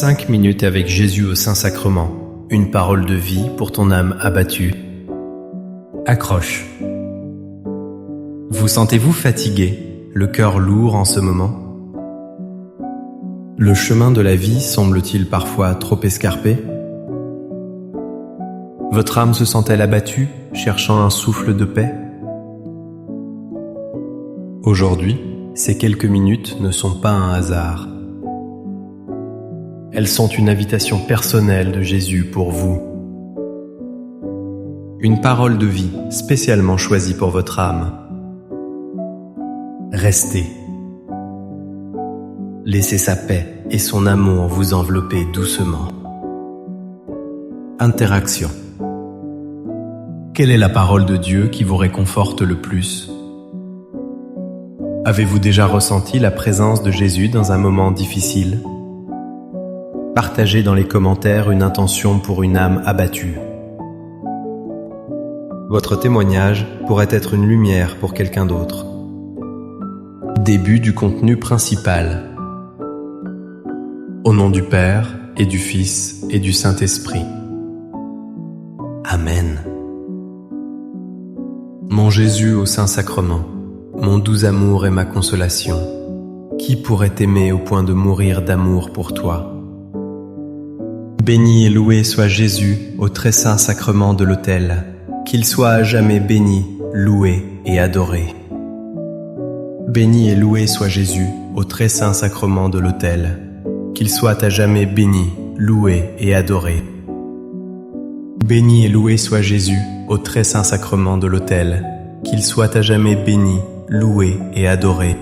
5 minutes avec Jésus au Saint-Sacrement. Une parole de vie pour ton âme abattue. Accroche. Vous sentez-vous fatigué, le cœur lourd en ce moment? Le chemin de la vie semble-t-il parfois trop escarpé? Votre âme se sent-elle abattue, cherchant un souffle de paix? Aujourd'hui, ces quelques minutes ne sont pas un hasard. Elles sont une invitation personnelle de Jésus pour vous. Une parole de vie spécialement choisie pour votre âme. Restez. Laissez sa paix et son amour vous envelopper doucement. Interaction. Quelle est la parole de Dieu qui vous réconforte le plus? Avez-vous déjà ressenti la présence de Jésus dans un moment difficile? Partagez dans les commentaires une intention pour une âme abattue. Votre témoignage pourrait être une lumière pour quelqu'un d'autre. Début du contenu principal. Au nom du Père, et du Fils, et du Saint-Esprit. Amen. Mon Jésus au Saint-Sacrement, mon doux amour et ma consolation, qui pourrait t'aimer au point de mourir d'amour pour toi? Béni et loué soit Jésus au très saint sacrement de l'autel, qu'il soit à jamais béni, loué et adoré. Béni et loué soit Jésus au très saint sacrement de l'autel, qu'il soit à jamais béni, loué et adoré. Béni et loué soit Jésus au très saint sacrement de l'autel, qu'il soit à jamais béni, loué et adoré.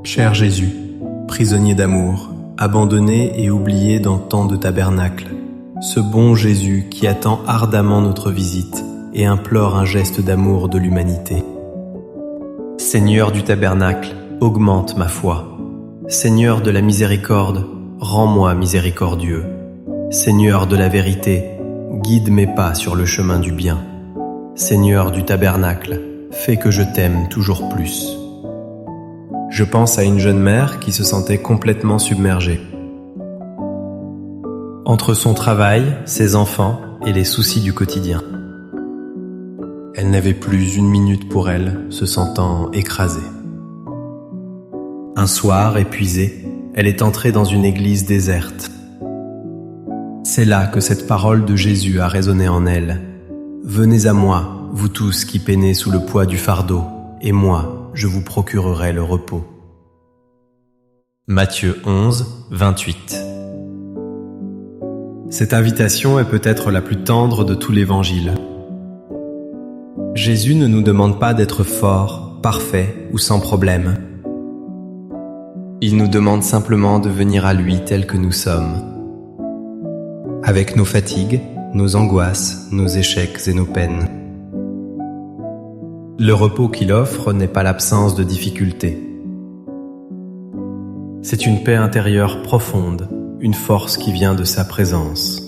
Cher Jésus, prisonnier d'amour, abandonné et oublié dans tant de tabernacles, ce bon Jésus qui attend ardemment notre visite et implore un geste d'amour de l'humanité. Seigneur du tabernacle, augmente ma foi. Seigneur de la miséricorde, rends-moi miséricordieux. Seigneur de la vérité, guide mes pas sur le chemin du bien. Seigneur du tabernacle, fais que je t'aime toujours plus. Je pense à une jeune mère qui se sentait complètement submergée. Entre son travail, ses enfants et les soucis du quotidien. Elle n'avait plus une minute pour elle, se sentant écrasée. Un soir, épuisée, elle est entrée dans une église déserte. C'est là que cette parole de Jésus a résonné en elle. « Venez à moi, vous tous qui peinez sous le poids du fardeau, et moi, je vous procurerai le repos. » Matthieu 11, 28. Cette invitation est peut-être la plus tendre de tout l'Évangile. Jésus ne nous demande pas d'être forts, parfaits ou sans problème. Il nous demande simplement de venir à lui tel que nous sommes, avec nos fatigues, nos angoisses, nos échecs et nos peines. Le repos qu'il offre n'est pas l'absence de difficultés. C'est une paix intérieure profonde, une force qui vient de sa présence.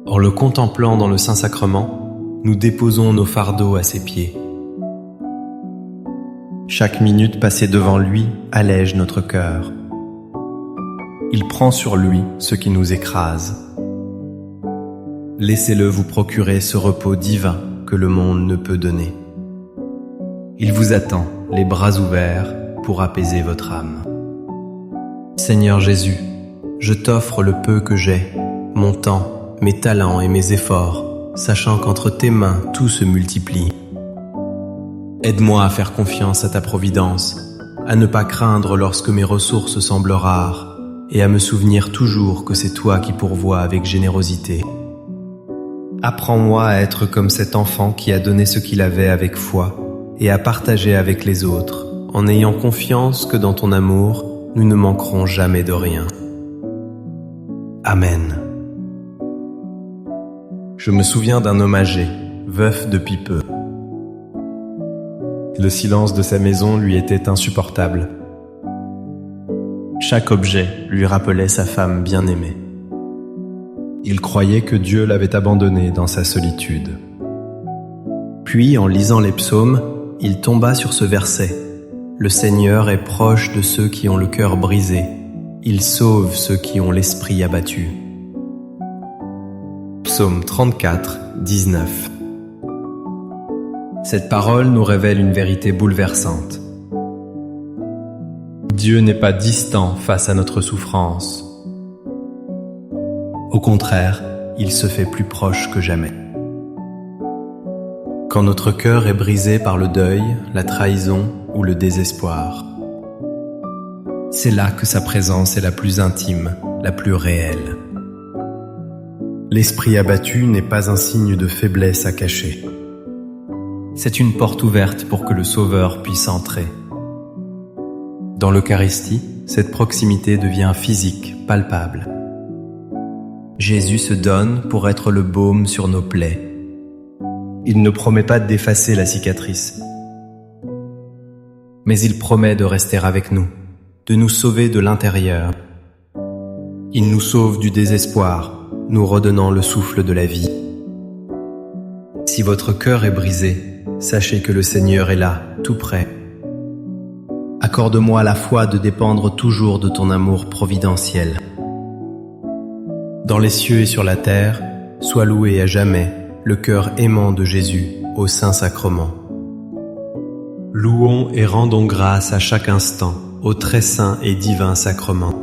En le contemplant dans le Saint-Sacrement, nous déposons nos fardeaux à ses pieds. Chaque minute passée devant lui allège notre cœur. Il prend sur lui ce qui nous écrase. Laissez-le vous procurer ce repos divin que le monde ne peut donner. Il vous attend, les bras ouverts, pour apaiser votre âme. Seigneur Jésus, je t'offre le peu que j'ai, mon temps, mes talents et mes efforts, sachant qu'entre tes mains tout se multiplie. Aide-moi à faire confiance à ta providence, à ne pas craindre lorsque mes ressources semblent rares, et à me souvenir toujours que c'est toi qui pourvois avec générosité. Apprends-moi à être comme cet enfant qui a donné ce qu'il avait avec foi et à partager avec les autres, en ayant confiance que dans ton amour, nous ne manquerons jamais de rien. Amen. Je me souviens d'un homme âgé, veuf depuis peu. Le silence de sa maison lui était insupportable. Chaque objet lui rappelait sa femme bien-aimée. Il croyait que Dieu l'avait abandonné dans sa solitude. Puis, en lisant les psaumes, il tomba sur ce verset. « Le Seigneur est proche de ceux qui ont le cœur brisé il sauve ceux qui ont l'esprit abattu. Psaume 34, 19. Cette parole nous révèle une vérité bouleversante. Dieu n'est pas distant face à notre souffrance. Au contraire, il se fait plus proche que jamais. Quand notre cœur est brisé par le deuil, la trahison ou le désespoir, c'est là que sa présence est la plus intime, la plus réelle. L'esprit abattu n'est pas un signe de faiblesse à cacher. C'est une porte ouverte pour que le Sauveur puisse entrer. Dans l'Eucharistie, cette proximité devient physique, palpable. Jésus se donne pour être le baume sur nos plaies. Il ne promet pas d'effacer la cicatrice, mais il promet de rester avec nous, de nous sauver de l'intérieur. Il nous sauve du désespoir, nous redonnant le souffle de la vie. Si votre cœur est brisé, sachez que le Seigneur est là, tout près. Accorde-moi la foi de dépendre toujours de ton amour providentiel. Dans les cieux et sur la terre, sois loué à jamais le cœur aimant de Jésus au Saint-Sacrement. Louons et rendons grâce à chaque instant au très saint et divin sacrement.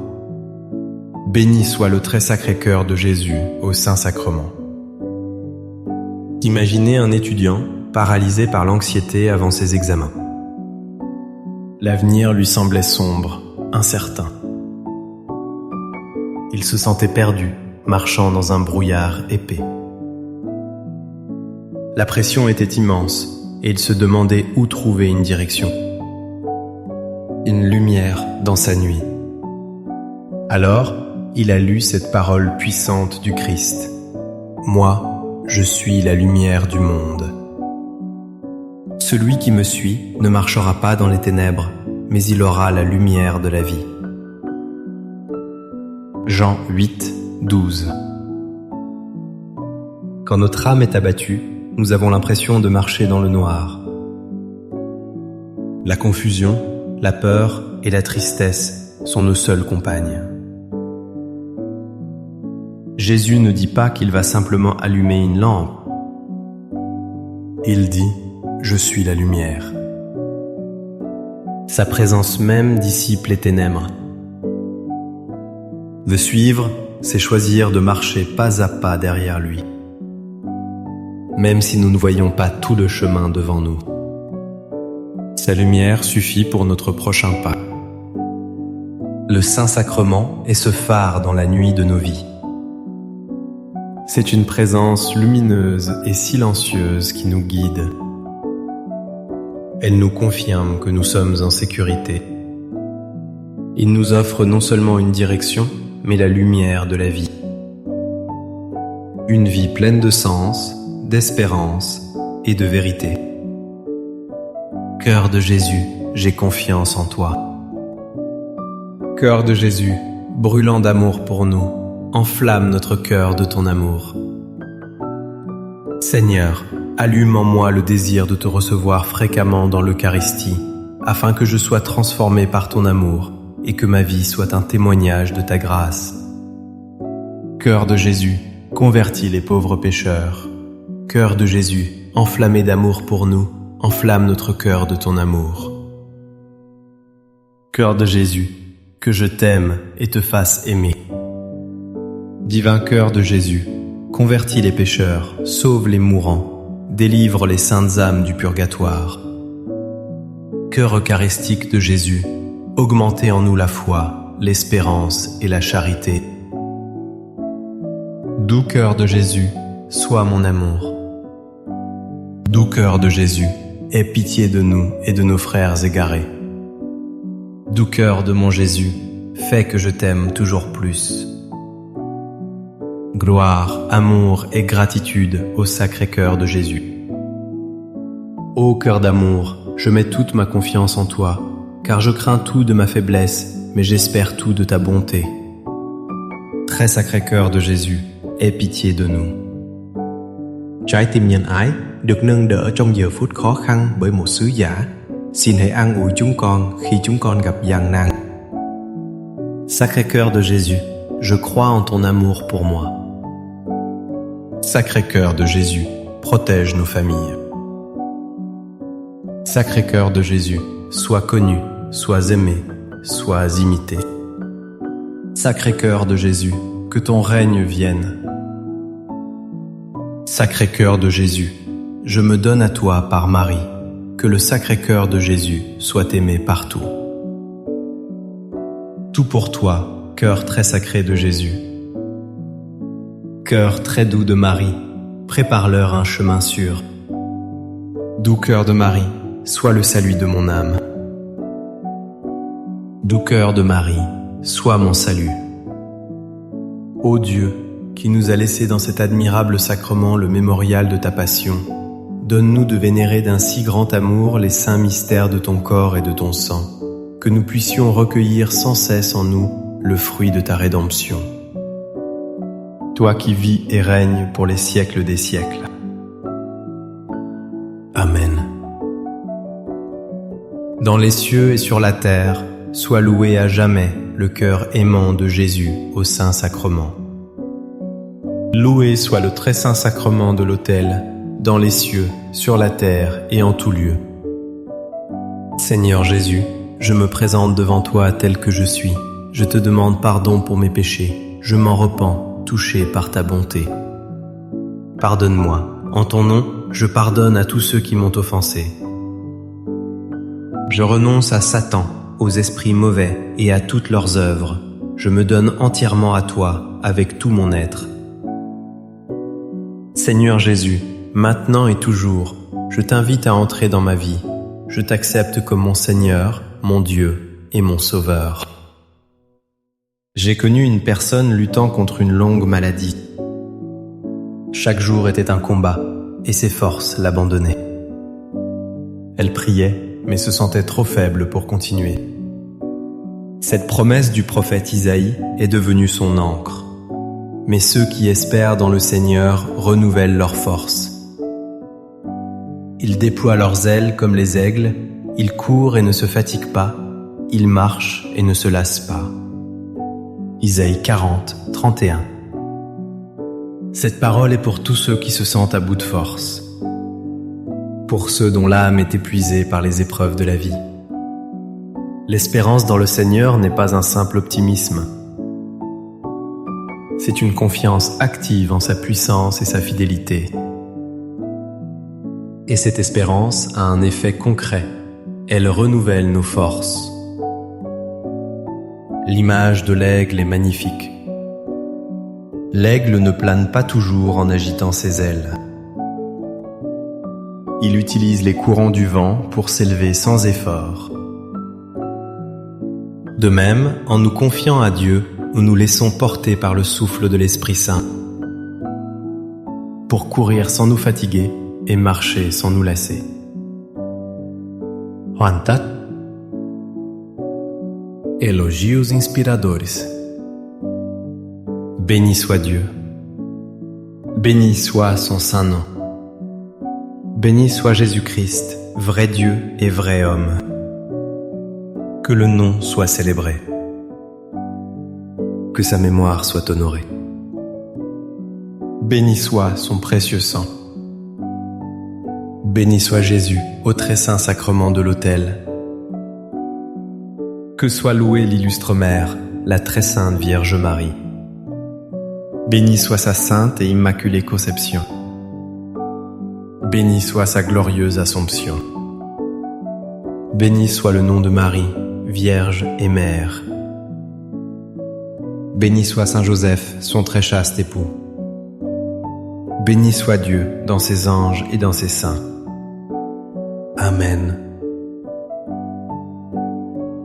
Béni soit le très sacré cœur de Jésus au Saint-Sacrement. Imaginez un étudiant paralysé par l'anxiété avant ses examens. L'avenir lui semblait sombre, incertain. Il se sentait perdu, marchant dans un brouillard épais. La pression était immense et il se demandait où trouver une direction. Une lumière dans sa nuit. Alors, il a lu cette parole puissante du Christ. « Moi, je suis la lumière du monde. Celui qui me suit ne marchera pas dans les ténèbres, mais il aura la lumière de la vie. » Jean 8, 12. Quand notre âme est abattue, nous avons l'impression de marcher dans le noir. La confusion, la peur et la tristesse sont nos seules compagnes. Jésus ne dit pas qu'il va simplement allumer une lampe. Il dit « Je suis la lumière ». Sa présence même dissipe les ténèbres. Le suivre, c'est choisir de marcher pas à pas derrière lui, même si nous ne voyons pas tout le chemin devant nous. Sa lumière suffit pour notre prochain pas. Le Saint-Sacrement est ce phare dans la nuit de nos vies. C'est une présence lumineuse et silencieuse qui nous guide. Elle nous confirme que nous sommes en sécurité. Il nous offre non seulement une direction, mais la lumière de la vie. Une vie pleine de sens, d'espérance et de vérité. Cœur de Jésus, j'ai confiance en toi. Cœur de Jésus, brûlant d'amour pour nous, enflamme notre cœur de ton amour. Seigneur, allume en moi le désir de te recevoir fréquemment dans l'Eucharistie, afin que je sois transformé par ton amour et que ma vie soit un témoignage de ta grâce. Cœur de Jésus, convertis les pauvres pécheurs. Cœur de Jésus, enflammé d'amour pour nous, enflamme notre cœur de ton amour. Cœur de Jésus, que je t'aime et te fasse aimer. Divin cœur de Jésus, convertis les pécheurs, sauve les mourants, délivre les saintes âmes du purgatoire. Cœur eucharistique de Jésus, augmentez en nous la foi, l'espérance et la charité. Doux cœur de Jésus, sois mon amour. Doux cœur de Jésus, aie pitié de nous et de nos frères égarés. Doux cœur de mon Jésus, fais que je t'aime toujours plus. Gloire, amour et gratitude au Sacré-Cœur de Jésus. Ô cœur d'amour, je mets toute ma confiance en toi, car je crains tout de ma faiblesse, mais j'espère tout de ta bonté. Très Sacré-Cœur de Jésus, aie pitié de nous. Trái tim nhân ái được nâng đỡ trong giờ phút khó khăn bởi một sứ giả. Xin hãy an ủi chúng con khi chúng con gặp gian nan. Sacré-Cœur de Jésus, je crois en ton amour pour moi. Sacré-Cœur de Jésus, protège nos familles. Sacré-Cœur de Jésus, sois connu, sois aimé, sois imité. Sacré-Cœur de Jésus, que ton règne vienne. Sacré-Cœur de Jésus, je me donne à toi par Marie, que le Sacré-Cœur de Jésus soit aimé partout. Tout pour toi, cœur très sacré de Jésus. Cœur très doux de Marie, prépare-leur un chemin sûr. Doux cœur de Marie, sois le salut de mon âme. Doux cœur de Marie, sois mon salut. Ô Dieu, qui nous a laissé dans cet admirable sacrement le mémorial de ta passion, donne-nous de vénérer d'un si grand amour les saints mystères de ton corps et de ton sang, que nous puissions recueillir sans cesse en nous le fruit de ta rédemption. Toi qui vis et règnes pour les siècles des siècles. Amen. Dans les cieux et sur la terre, soit loué à jamais le cœur aimant de Jésus au Saint-Sacrement. Loué soit le très saint sacrement de l'autel, dans les cieux, sur la terre et en tout lieu. Seigneur Jésus, je me présente devant toi tel que je suis. Je te demande pardon pour mes péchés. Je m'en repens, touché par ta bonté. Pardonne-moi. En ton nom, je pardonne à tous ceux qui m'ont offensé. Je renonce à Satan, aux esprits mauvais et à toutes leurs œuvres. Je me donne entièrement à toi, avec tout mon être. Seigneur Jésus, maintenant et toujours, je t'invite à entrer dans ma vie. Je t'accepte comme mon Seigneur, mon Dieu et mon Sauveur. J'ai connu une personne luttant contre une longue maladie. Chaque jour était un combat, et ses forces l'abandonnaient. Elle priait, mais se sentait trop faible pour continuer. Cette promesse du prophète Isaïe est devenue son encre. Mais ceux qui espèrent dans le Seigneur renouvellent leurs forces. Ils déploient leurs ailes comme les aigles, ils courent et ne se fatiguent pas, ils marchent et ne se lassent pas. Isaïe 40, 31. Cette parole est pour tous ceux qui se sentent à bout de force, pour ceux dont l'âme est épuisée par les épreuves de la vie. L'espérance dans le Seigneur n'est pas un simple optimisme. C'est une confiance active en sa puissance et sa fidélité. Et cette espérance a un effet concret. Elle renouvelle nos forces. L'image de l'aigle est magnifique. L'aigle ne plane pas toujours en agitant ses ailes. Il utilise les courants du vent pour s'élever sans effort. De même, en nous confiant à Dieu, nous nous laissons porter par le souffle de l'Esprit Saint pour courir sans nous fatiguer et marcher sans nous lasser. Juantat. Elogios inspiradores. Béni soit Dieu. Béni soit son saint nom. Béni soit Jésus-Christ, vrai Dieu et vrai homme. Que le nom soit célébré. Que sa mémoire soit honorée. Béni soit son précieux sang. Béni soit Jésus au très saint sacrement de l'autel. Que soit louée l'illustre mère, la très sainte Vierge Marie. Béni soit sa sainte et immaculée conception. Béni soit sa glorieuse Assomption. Béni soit le nom de Marie, Vierge et Mère. Béni soit Saint Joseph, son très chaste époux. Béni soit Dieu dans ses anges et dans ses saints. Amen.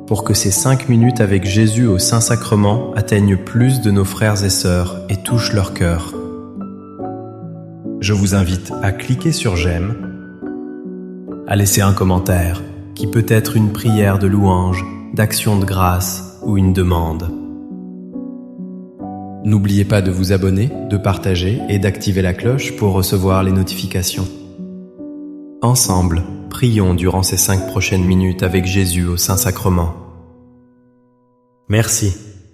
Pour que ces 5 minutes avec Jésus au Saint-Sacrement atteignent plus de nos frères et sœurs et touchent leur cœur, je vous invite à cliquer sur j'aime, à laisser un commentaire qui peut être une prière de louange, d'action de grâce ou une demande. N'oubliez pas de vous abonner, de partager et d'activer la cloche pour recevoir les notifications. Ensemble, prions durant ces 5 prochaines minutes avec Jésus au Saint-Sacrement. Merci.